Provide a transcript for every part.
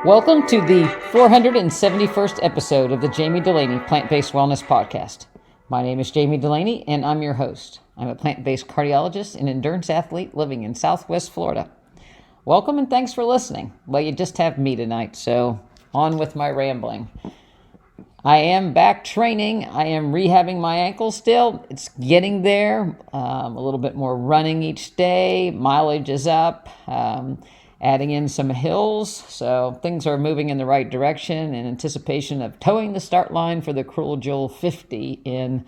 Welcome to the 471st episode of the Jami Dulaney Plant-Based Wellness Podcast. My name is Jami Dulaney, and I'm your host. I'm a plant-based cardiologist and endurance athlete living in Southwest Florida. Welcome and thanks for listening. Well, you just have me tonight, so on with my rambling. I am back training. I am rehabbing my ankle still. It's getting there. A little bit more running each day. Mileage is up. Adding in some hills. So things are moving in the right direction in anticipation of towing the start line for the Cruel Jewel 50 in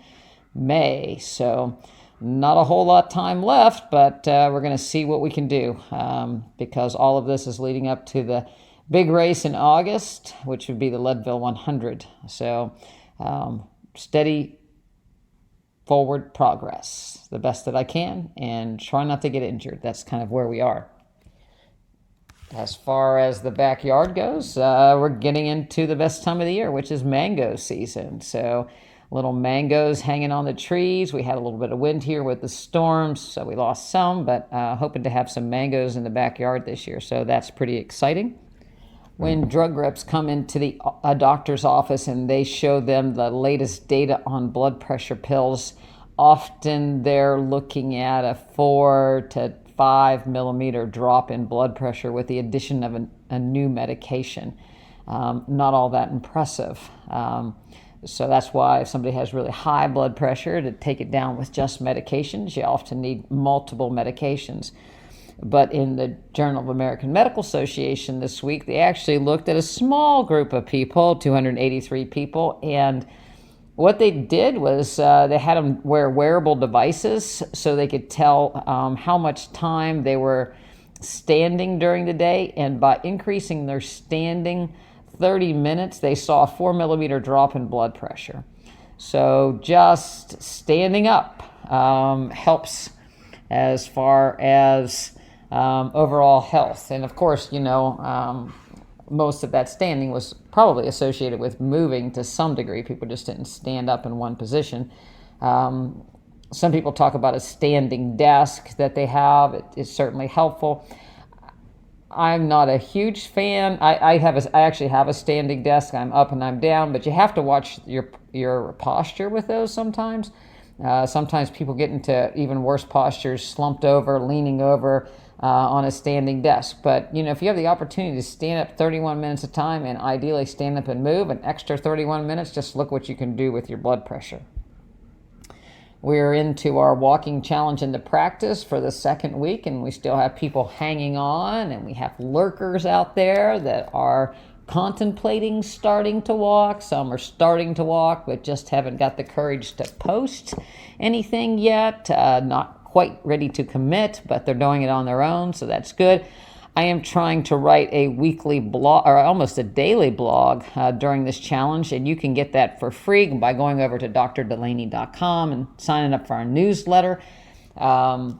May. So not a whole lot of time left, but we're going to see what we can do because all of this is leading up to the big race in August, which would be the Leadville 100. So steady forward progress, the best that I can, and try not to get injured. That's kind of where we are. As far as the backyard goes, we're getting into the best time of the year, which is mango season. So little mangoes hanging on the trees. We had a little bit of wind here with the storms, so we lost some, but hoping to have some mangoes in the backyard this year. So that's pretty exciting. When drug reps come into a doctor's office and they show them the latest data on blood pressure pills, often they're looking at a 4 to 5 millimeter drop in blood pressure with the addition of a new medication. Not all that impressive. So that's why if somebody has really high blood pressure, to take it down with just medications, you often need multiple medications. But in the Journal of American Medical Association this week, they actually looked at a small group of people, 283 people, and what they did was they had them wear wearable devices so they could tell how much time they were standing during the day. And by increasing their standing 30 minutes, they saw a 4 millimeter drop in blood pressure. So just standing up helps as far as overall health. And of course, most of that standing was probably associated with moving to some degree. People just didn't stand up in one position. Some people talk about a standing desk that they have. It's certainly helpful. I'm not a huge fan. I actually have a standing desk. I'm up and I'm down, but you have to watch your posture with those sometimes. Sometimes people get into even worse postures, slumped over, leaning over, on a standing desk. But, if you have the opportunity to stand up 31 minutes at a time and ideally stand up and move an extra 31 minutes, just look what you can do with your blood pressure. We're into our walking challenge into practice for the second week, and we still have people hanging on, and we have lurkers out there that are contemplating starting to walk. Some are starting to walk, but just haven't got the courage to post anything yet. Not quite ready to commit, but they're doing it on their own, so that's good. I am trying to write a weekly blog, or almost a daily blog during this challenge, and you can get that for free by going over to drdulaney.com and signing up for our newsletter. And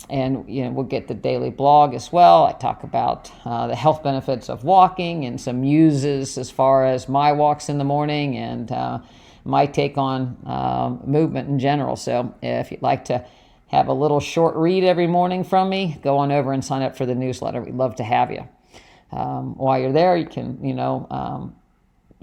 we'll get the daily blog as well. I talk about the health benefits of walking and some uses as far as my walks in the morning and my take on movement in general. So if you'd like to have a little short read every morning from me, go on over and sign up for the newsletter. We'd love to have you. While you're there, you can,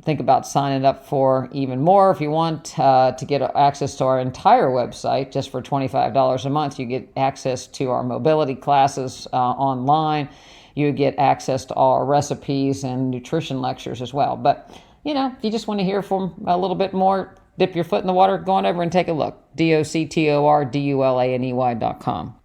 think about signing up for even more. If you want to get access to our entire website, just for $25 a month, you get access to our mobility classes online. You get access to all our recipes and nutrition lectures as well. But, if you just want to hear from a little bit more, dip your foot in the water, go on over and take a look. DOCTORDULANEY.com.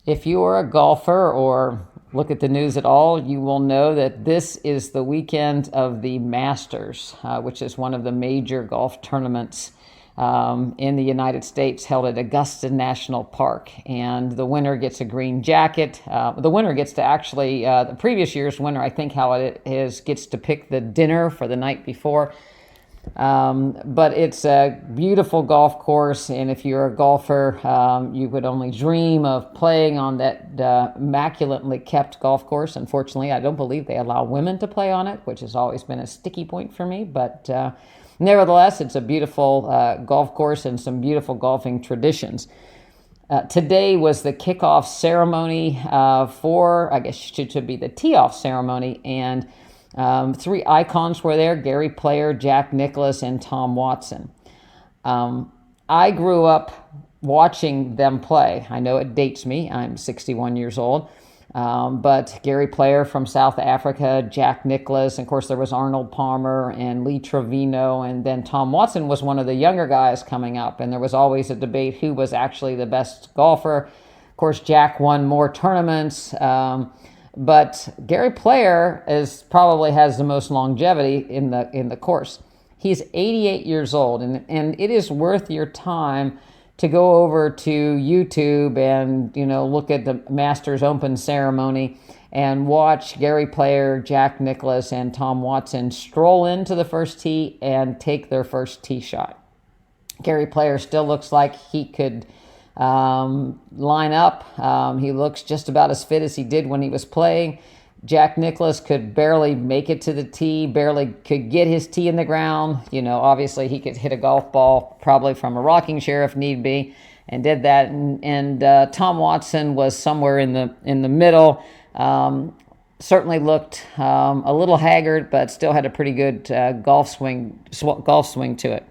If you are a golfer or look at the news at all, you will know that this is the weekend of the Masters, which is one of the major golf tournaments in the United States held at Augusta National Park. And the winner gets a green jacket. The winner gets to actually, the previous year's winner, I think how it is, gets to pick the dinner for the night before. But it's a beautiful golf course, and if you're a golfer, you would only dream of playing on that immaculately kept golf course. Unfortunately, I don't believe they allow women to play on it, which has always been a sticky point for me, but nevertheless, it's a beautiful golf course and some beautiful golfing traditions. Today was the kickoff ceremony for, I guess it should be the tee-off ceremony, and Three icons were there: Gary Player, Jack Nicklaus, and Tom Watson. I grew up watching them play. I know it dates me. I'm 61 years old. But Gary Player from South Africa, Jack Nicklaus, and of course there was Arnold Palmer and Lee Trevino, and then Tom Watson was one of the younger guys coming up, and there was always a debate who was actually the best golfer. Of course, Jack won more tournaments, but Gary Player probably has the most longevity in the course. He's 88 years old, and it is worth your time to go over to YouTube and look at the Masters Open ceremony and watch Gary Player, Jack Nicklaus, and Tom Watson stroll into the first tee and take their first tee shot. Gary Player still looks like he could line up. He looks just about as fit as he did when he was playing. Jack Nicklaus could barely make it to the tee, barely could get his tee in the ground. Obviously he could hit a golf ball probably from a rocking chair if need be, and did that. And Tom Watson was somewhere in the middle. Certainly looked a little haggard, but still had a pretty good golf swing to it.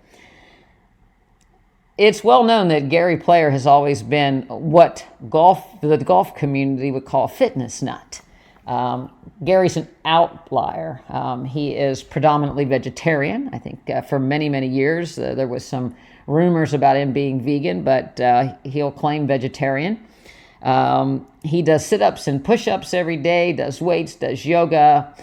It's well known that Gary Player has always been what the golf community would call a fitness nut. Gary's an outlier. He is predominantly vegetarian. I think for many, many years there was some rumors about him being vegan, but he'll claim vegetarian. He does sit-ups and push-ups every day, does weights, does yoga.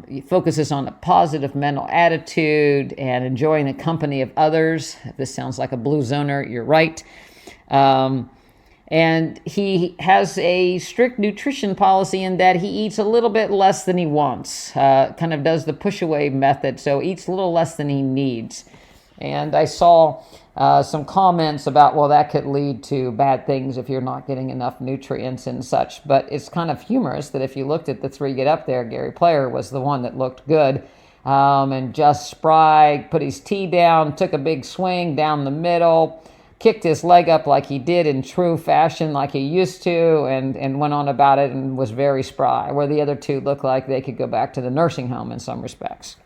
He focuses on a positive mental attitude and enjoying the company of others. If this sounds like a blue zoner, you're right. And he has a strict nutrition policy in that he eats a little bit less than he wants, kind of does the push-away method, so eats a little less than he needs. And I saw some comments about, well, that could lead to bad things if you're not getting enough nutrients and such. But it's kind of humorous that if you looked at the three get up there, Gary Player was the one that looked good. And just spry, put his tee down, took a big swing down the middle, kicked his leg up like he did in true fashion, like he used to, and went on about it and was very spry, where the other two looked like they could go back to the nursing home in some respects.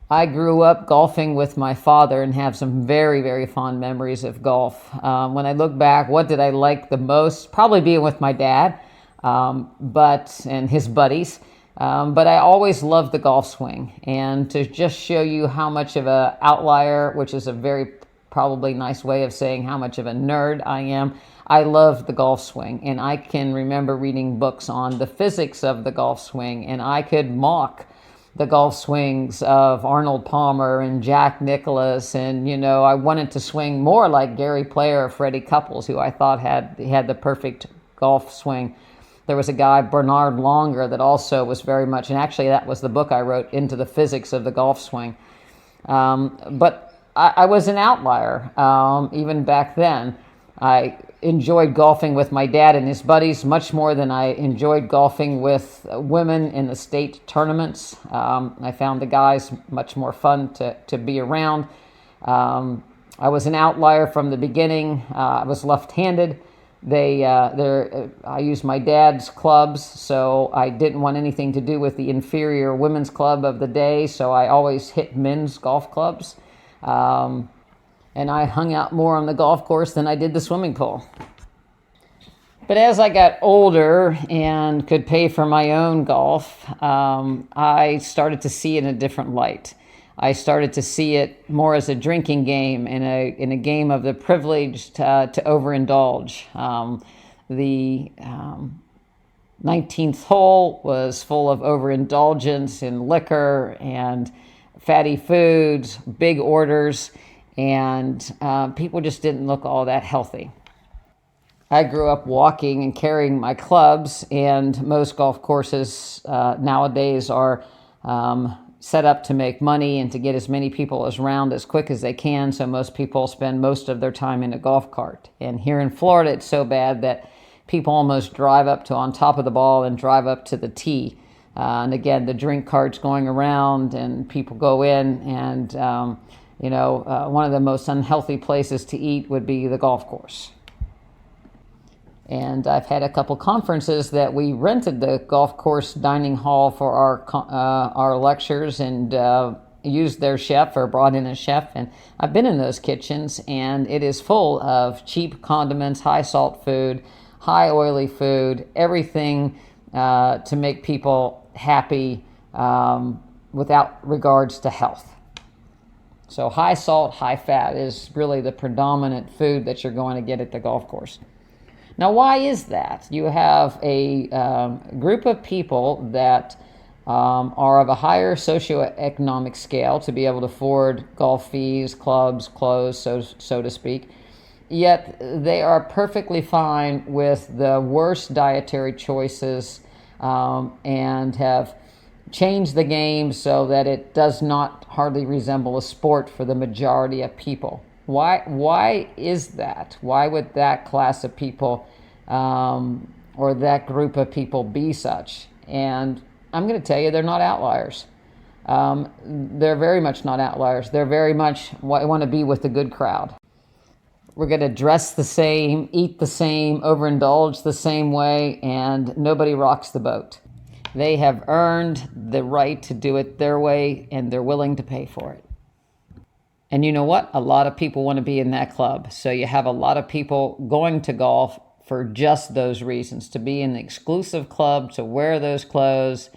I grew up golfing with my father and have some very, very fond memories of golf. When I look back, what did I like the most? Probably being with my dad and his buddies. But I always loved the golf swing. And to just show you how much of an outlier, which is a very probably nice way of saying how much of a nerd I am, I love the golf swing. And I can remember reading books on the physics of the golf swing, and I could mock the golf swings of Arnold Palmer and Jack Nicklaus, and I wanted to swing more like Gary Player or Freddie Couples, who I thought had the perfect golf swing. There was a guy, Bernard Longer, that also was very much, and actually that was the book I wrote, Into the Physics of the Golf Swing. But I was an outlier even back then. I enjoyed golfing with my dad and his buddies much more than I enjoyed golfing with women in the state tournaments. I found the guys much more fun to be around. I was an outlier from the beginning. I was left-handed. I used my dad's clubs, so I didn't want anything to do with the inferior women's club of the day, so I always hit men's golf clubs. And I hung out more on the golf course than I did the swimming pool. But as I got older and could pay for my own golf, I started to see it in a different light. I started to see it more as a drinking game, in a game of the privileged to overindulge. The 19th hole was full of overindulgence in liquor and fatty foods, big orders, and people just didn't look all that healthy. I grew up walking and carrying my clubs, and most golf courses nowadays are set up to make money and to get as many people around as quick as they can, so most people spend most of their time in a golf cart. And here in Florida, it's so bad that people almost drive up to on top of the ball and drive up to the tee. And again, the drink carts going around and people go in, and one of the most unhealthy places to eat would be the golf course. And I've had a couple conferences that we rented the golf course dining hall for our lectures, and used their chef or brought in a chef. And I've been in those kitchens, and it is full of cheap condiments, high salt food, high oily food, everything to make people happy without regards to health. So high salt, high fat is really the predominant food that you're going to get at the golf course. Now, why is that? You have a group of people that are of a higher socioeconomic scale to be able to afford golf fees, clubs, clothes, so to speak. Yet they are perfectly fine with the worst dietary choices and have changed the game so that it does not hardly resemble a sport for the majority of people. Why is that? Why would that class of people or that group of people be such? And I'm going to tell you, they're not outliers. They're very much not outliers. They're very much want to be with the good crowd. We're going to dress the same, eat the same, overindulge the same way, and nobody rocks the boat. They have earned the right to do it their way, and they're willing to pay for it. And you know what? A lot of people want to be in that club. So you have a lot of people going to golf for just those reasons, to be in the exclusive club, to wear those clothes,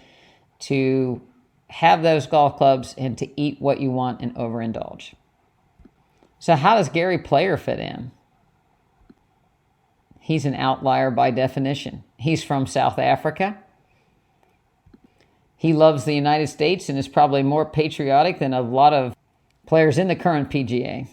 to have those golf clubs, and to eat what you want and overindulge. So how does Gary Player fit in? He's an outlier by definition. He's from South Africa. He loves the United States and is probably more patriotic than a lot of players in the current PGA.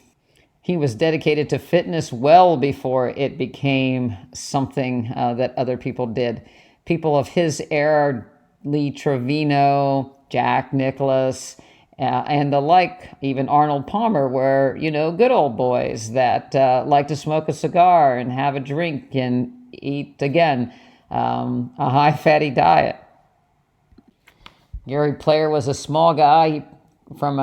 He was dedicated to fitness well before it became something that other people did. People of his era, Lee Trevino, Jack Nicklaus, and the like, even Arnold Palmer, were, good old boys that like to smoke a cigar and have a drink and eat, again, a high fatty diet. Gary Player was a small guy from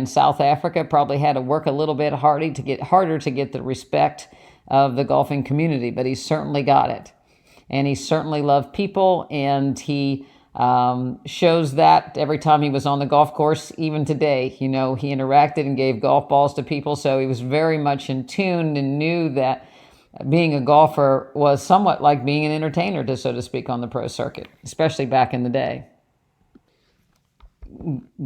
South Africa, probably had to work a little bit harder to get the respect of the golfing community, but he certainly got it. And he certainly loved people, and he shows that every time he was on the golf course, even today. He interacted and gave golf balls to people, so he was very much in tune and knew that being a golfer was somewhat like being an entertainer, so to speak, on the pro circuit, especially back in the day.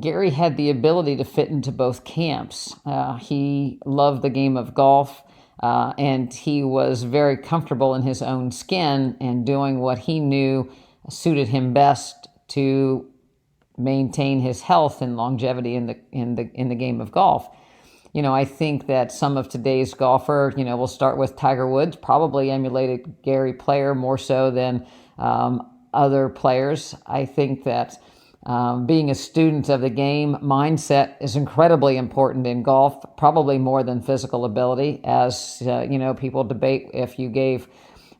Gary had the ability to fit into both camps. He loved the game of golf, and he was very comfortable in his own skin and doing what he knew suited him best to maintain his health and longevity in the game of golf. I think that some of today's golfer, we'll start with Tiger Woods, probably emulated Gary Player more so than other players. I think that being a student of the game, mindset is incredibly important in golf, probably more than physical ability, as people debate if you gave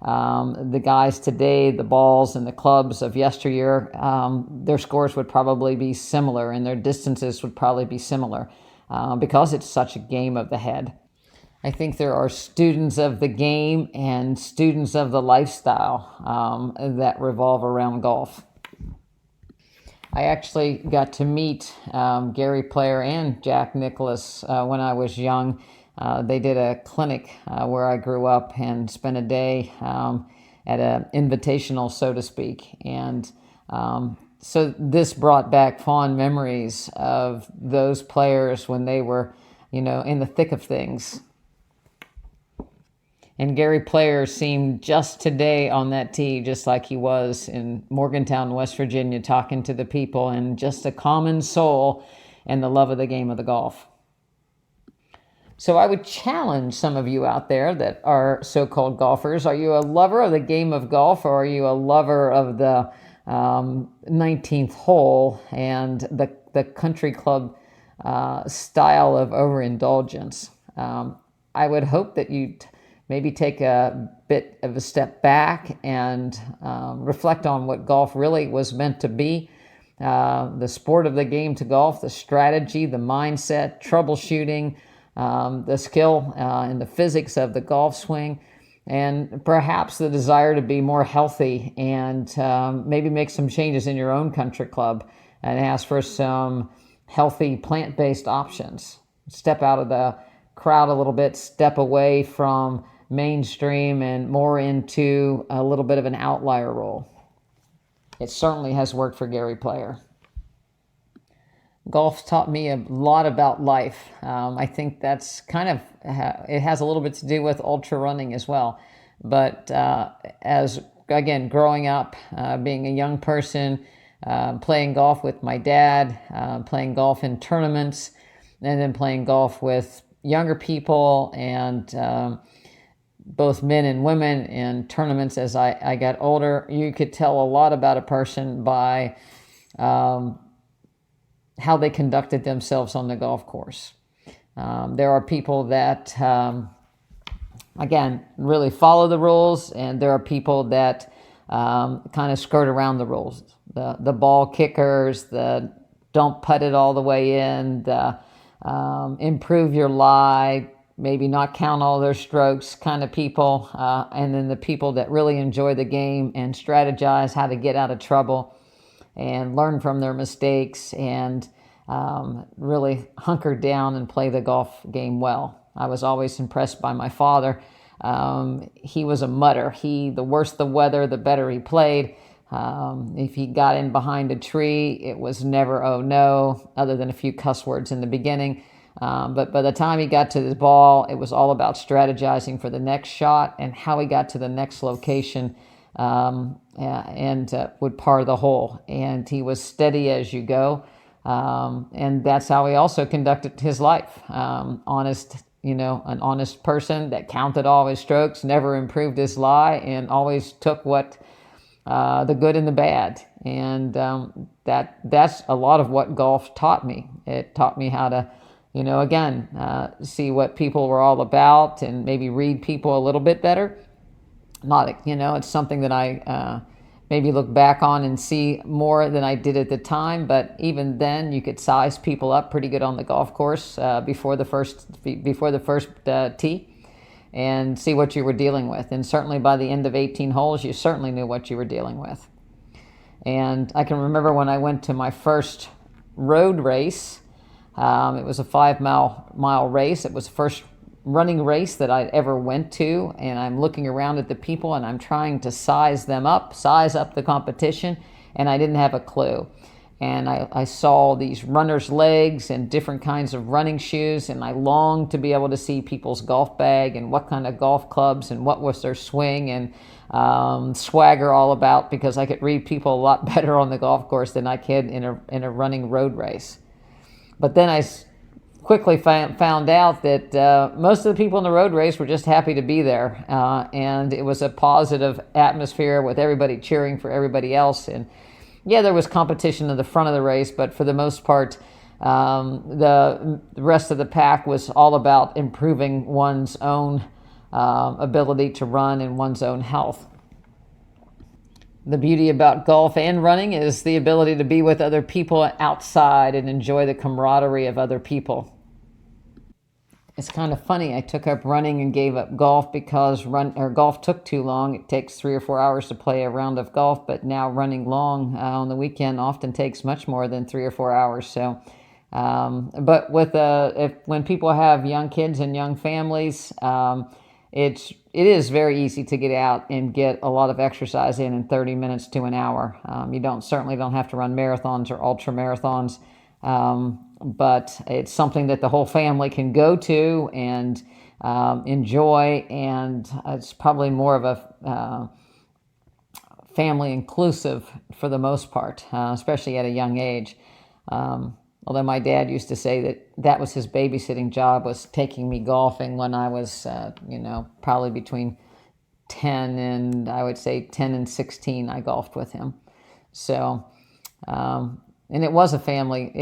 the guys today the balls and the clubs of yesteryear, their scores would probably be similar and their distances would probably be similar because it's such a game of the head. I think there are students of the game and students of the lifestyle that revolve around golf. I actually got to meet Gary Player and Jack Nicklaus when I was young. They did a clinic where I grew up and spent a day at an invitational, so to speak. And so this brought back fond memories of those players when they were, in the thick of things. And Gary Player seemed just today on that tee, just like he was in Morgantown, West Virginia, talking to the people, and just a common soul and the love of the game of the golf. So I would challenge some of you out there that are so-called golfers. Are you a lover of the game of golf, or are you a lover of the 19th hole and the country club style of overindulgence? I would hope that you'd maybe take a bit of a step back and reflect on what golf really was meant to be. The sport of the game to golf, the strategy, the mindset, troubleshooting, the skill and the physics of the golf swing. and perhaps the desire to be more healthy and maybe make some changes in your own country club and ask for some healthy plant-based options. Step out of the crowd a little bit, step away from mainstream and more into a little bit of an outlier role. It certainly has worked for Gary Player. Golf's taught me a lot about life. I think that's kind of, it has a little bit to do with ultra running as well. But as, again, growing up, being a young person, playing golf with my dad, playing golf in tournaments, and then playing golf with younger people and both men and women in tournaments as I got older, you could tell a lot about a person by how they conducted themselves on the golf course. There are people that, again, really follow the rules, and there are people that kind of skirt around the rules. The ball kickers, the don't putt it all the way in, the improve your lie, maybe not count all their strokes kind of people, and then the people that really enjoy the game and strategize how to get out of trouble and learn from their mistakes and really hunker down and play the golf game well. I was always impressed by my father. He was a mutter. The worse the weather, the better he played. If he got in behind a tree, it was never, oh no, other than a few cuss words in the beginning. But by the time he got to the ball, it was all about strategizing for the next shot and how he got to the next location and would par the hole. And he was steady as you go. And that's how he also conducted his life. Honest, an honest person that counted all his strokes, never improved his lie, and always took what the good and the bad. And that's a lot of what golf taught me. It taught me how to, see what people were all about and maybe read people a little bit better. It's something that I maybe look back on and see more than I did at the time. But even then, you could size people up pretty good on the golf course before the first tee and see what you were dealing with. And certainly by the end of 18 holes, you certainly knew what you were dealing with. And I can remember when I went to my first road race. It was a 5-mile race. It was the first running race that I ever went to, and I'm looking around at the people and I'm trying to size up the competition, and I didn't have a clue. And I saw these runners' legs and different kinds of running shoes, and I longed to be able to see people's golf bag and what kind of golf clubs and what was their swing and swagger all about, because I could read people a lot better on the golf course than I could in a running road race. But then I quickly found out that most of the people in the road race were just happy to be there. And it was a positive atmosphere with everybody cheering for everybody else. And yeah, there was competition in the front of the race, but for the most part, the rest of the pack was all about improving one's own ability to run and one's own health. The beauty about golf and running is the ability to be with other people outside and enjoy the camaraderie of other people. It's kind of funny. I took up running and gave up golf because golf took too long. It takes 3 or 4 hours to play a round of golf, but now running long on the weekend often takes much more than 3 or 4 hours. So, but when people have young kids and young families, it is very easy to get out and get a lot of exercise in 30 minutes to an hour. You certainly don't have to run marathons or ultra marathons. But it's something that the whole family can go to and enjoy, and it's probably more of a family inclusive for the most part, especially at a young age. Although my dad used to say that was his babysitting job, was taking me golfing when I was, probably between 10 and 16, I golfed with him. So, and it was a family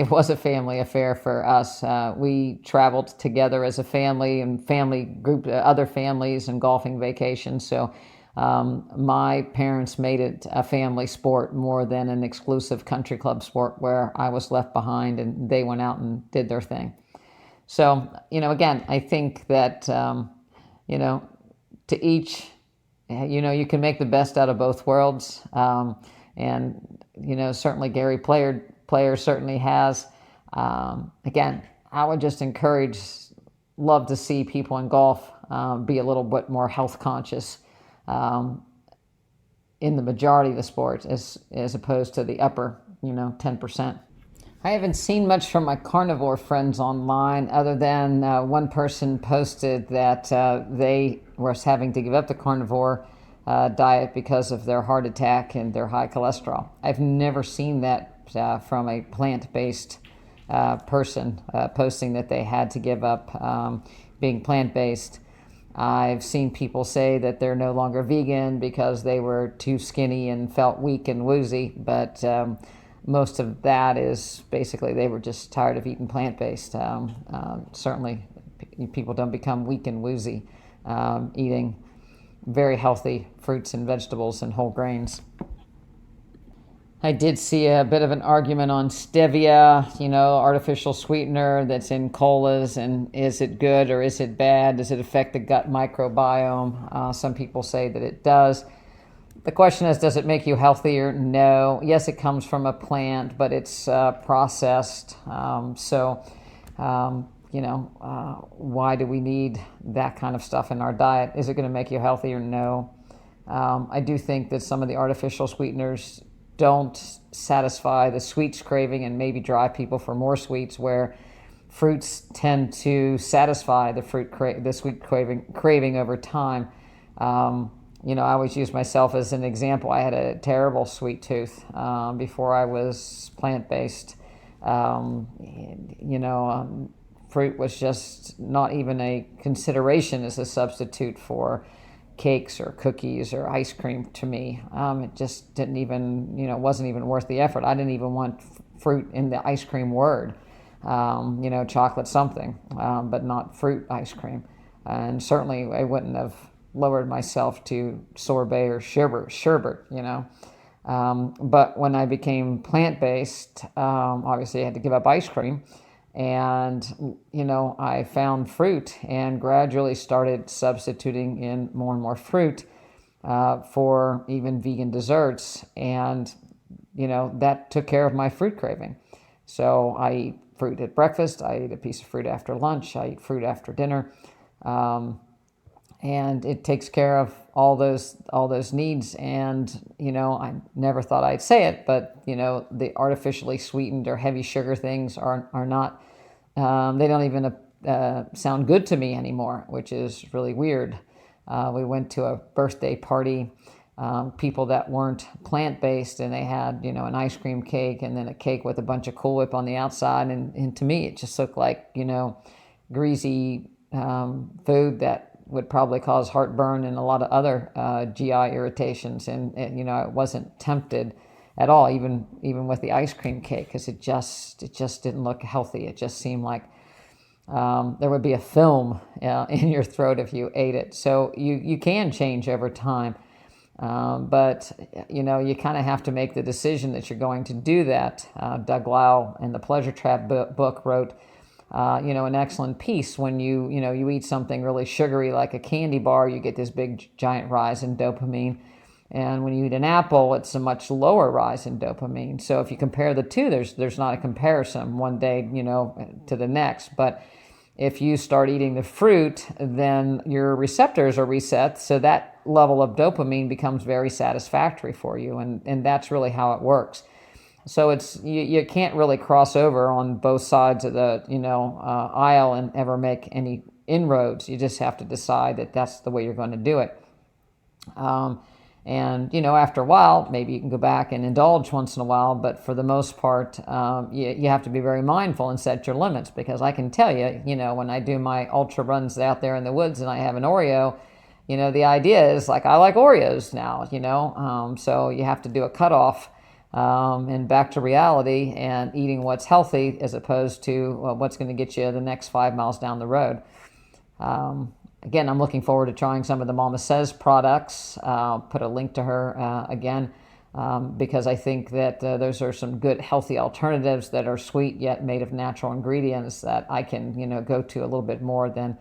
affair for us. We traveled together as a family and family group, other families and golfing vacations. So my parents made it a family sport more than an exclusive country club sport where I was left behind and they went out and did their thing. So, again, I think that, to each you can make the best out of both worlds. And, certainly Gary Player certainly has. Again, I would just love to see people in golf be a little bit more health conscious in the majority of the sports as opposed to the upper, 10%. I haven't seen much from my carnivore friends online other than one person posted that they were having to give up the carnivore diet because of their heart attack and their high cholesterol. I've never seen that from a plant-based person posting that they had to give up being plant-based. I've seen people say that they're no longer vegan because they were too skinny and felt weak and woozy, but most of that is basically they were just tired of eating plant-based. Certainly people don't become weak and woozy eating very healthy fruits and vegetables and whole grains. I did see a bit of an argument on stevia, artificial sweetener that's in colas, and is it good or is it bad? Does it affect the gut microbiome? Some people say that it does. The question is, does it make you healthier? No. Yes, it comes from a plant, but it's processed. Why do we need that kind of stuff in our diet? Is it going to make you healthier? No. I do think that some of the artificial sweeteners don't satisfy the sweets craving and maybe drive people for more sweets, where fruits tend to satisfy the sweet craving over time. I always use myself as an example. I had a terrible sweet tooth before I was plant-based. Fruit was just not even a consideration as a substitute for cakes or cookies or ice cream to me. It just didn't even, wasn't even worth the effort. I didn't even want fruit in the ice cream word, chocolate something, but not fruit ice cream. And certainly I wouldn't have lowered myself to sorbet or sherbet. But when I became plant-based, obviously I had to give up ice cream. And, I found fruit and gradually started substituting in more and more fruit for even vegan desserts. And, that took care of my fruit craving. So I eat fruit at breakfast. I eat a piece of fruit after lunch. I eat fruit after dinner. And it takes care of all those needs. And, I never thought I'd say it, but, the artificially sweetened or heavy sugar things are not, they don't even sound good to me anymore, which is really weird. We went to a birthday party, people that weren't plant-based, and they had, an ice cream cake and then a cake with a bunch of Cool Whip on the outside. And to me, it just looked like, greasy food that would probably cause heartburn and a lot of other GI irritations. And I wasn't tempted at all, even with the ice cream cake, because it just didn't look healthy. It just seemed like there would be a film in your throat if you ate it. So you can change over time, but you kind of have to make the decision that you're going to do that. Doug Lau in the Pleasure Trap book wrote an excellent piece. When you eat something really sugary like a candy bar, you get this big giant rise in dopamine. And when you eat an apple, it's a much lower rise in dopamine. So if you compare the two, there's not a comparison one day, to the next. But if you start eating the fruit, then your receptors are reset. So that level of dopamine becomes very satisfactory for you. And that's really how it works. So it's you can't really cross over on both sides of the aisle and ever make any inroads. You just have to decide that that's the way you're going to do it. And after a while, maybe you can go back and indulge once in a while, but for the most part, you have to be very mindful and set your limits, because I can tell you, when I do my ultra runs out there in the woods and I have an Oreo, the idea is like, I like Oreos now, so you have to do a cutoff. And back to reality and eating what's healthy as opposed to what's going to get you the next 5 miles down the road. Again, I'm looking forward to trying some of the Mama Says products. Put a link to her again, because I think that those are some good healthy alternatives that are sweet yet made of natural ingredients that I can go to a little bit more than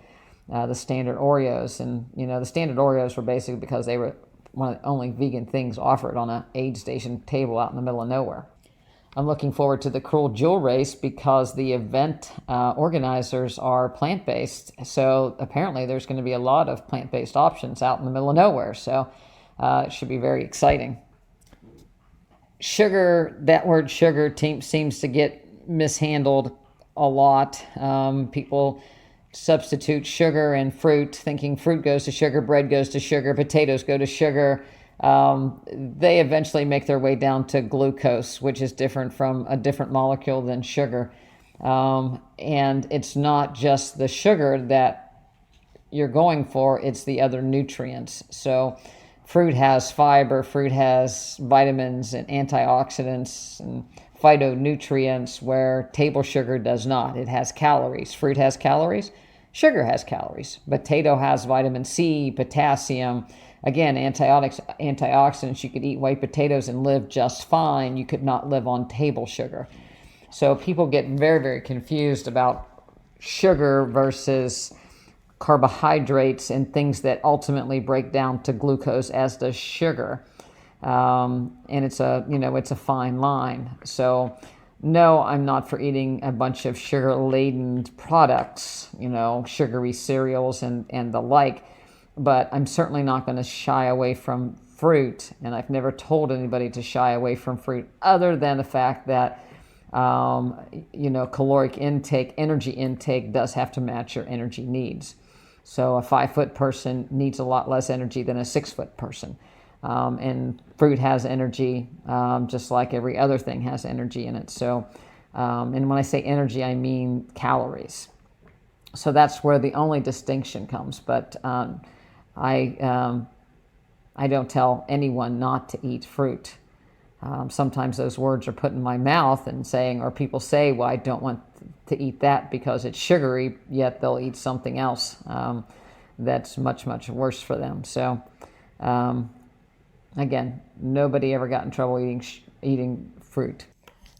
the standard Oreos. And, the standard Oreos were basically because they were one of the only vegan things offered on an aid station table out in the middle of nowhere. I'm looking forward to the Cruel Jewel race because the event organizers are plant-based. So apparently there's going to be a lot of plant-based options out in the middle of nowhere. So it should be very exciting. Sugar, that word sugar seems to get mishandled a lot. People substitute sugar and fruit, thinking fruit goes to sugar, bread goes to sugar, potatoes go to sugar. They eventually make their way down to glucose, which is different from a different molecule than sugar. And it's not just the sugar that you're going for, it's the other nutrients. So fruit has fiber, fruit has vitamins and antioxidants and phytonutrients, where table sugar does not. It has calories. Fruit has calories. Sugar has calories. Potato has vitamin C, potassium, again, antioxidants. You could eat white potatoes and live just fine. You could not live on table sugar. So people get very, very confused about sugar versus carbohydrates and things that ultimately break down to glucose, as does sugar. And it's a fine line. So no, I'm not for eating a bunch of sugar-laden products, sugary cereals and the like, but I'm certainly not going to shy away from fruit. And I've never told anybody to shy away from fruit, other than the fact that, caloric intake, energy intake does have to match your energy needs. So a 5-foot person needs a lot less energy than a 6-foot person. And fruit has energy, just like every other thing has energy in it. So, and when I say energy, I mean calories. So that's where the only distinction comes. But I don't tell anyone not to eat fruit. Sometimes those words are put in my mouth or people say, well, I don't want to eat that because it's sugary, yet they'll eat something else that's much, much worse for them. So, again, nobody ever got in trouble eating fruit.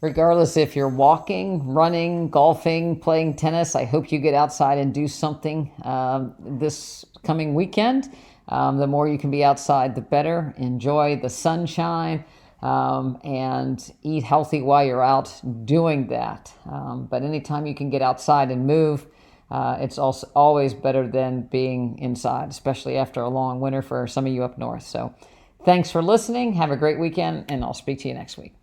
Regardless if you're walking, running, golfing, playing tennis, I hope you get outside and do something this coming weekend. The more you can be outside, the better. Enjoy the sunshine and eat healthy while you're out doing that. But anytime you can get outside and move, it's also always better than being inside, especially after a long winter for some of you up north. So thanks for listening. Have a great weekend, and I'll speak to you next week.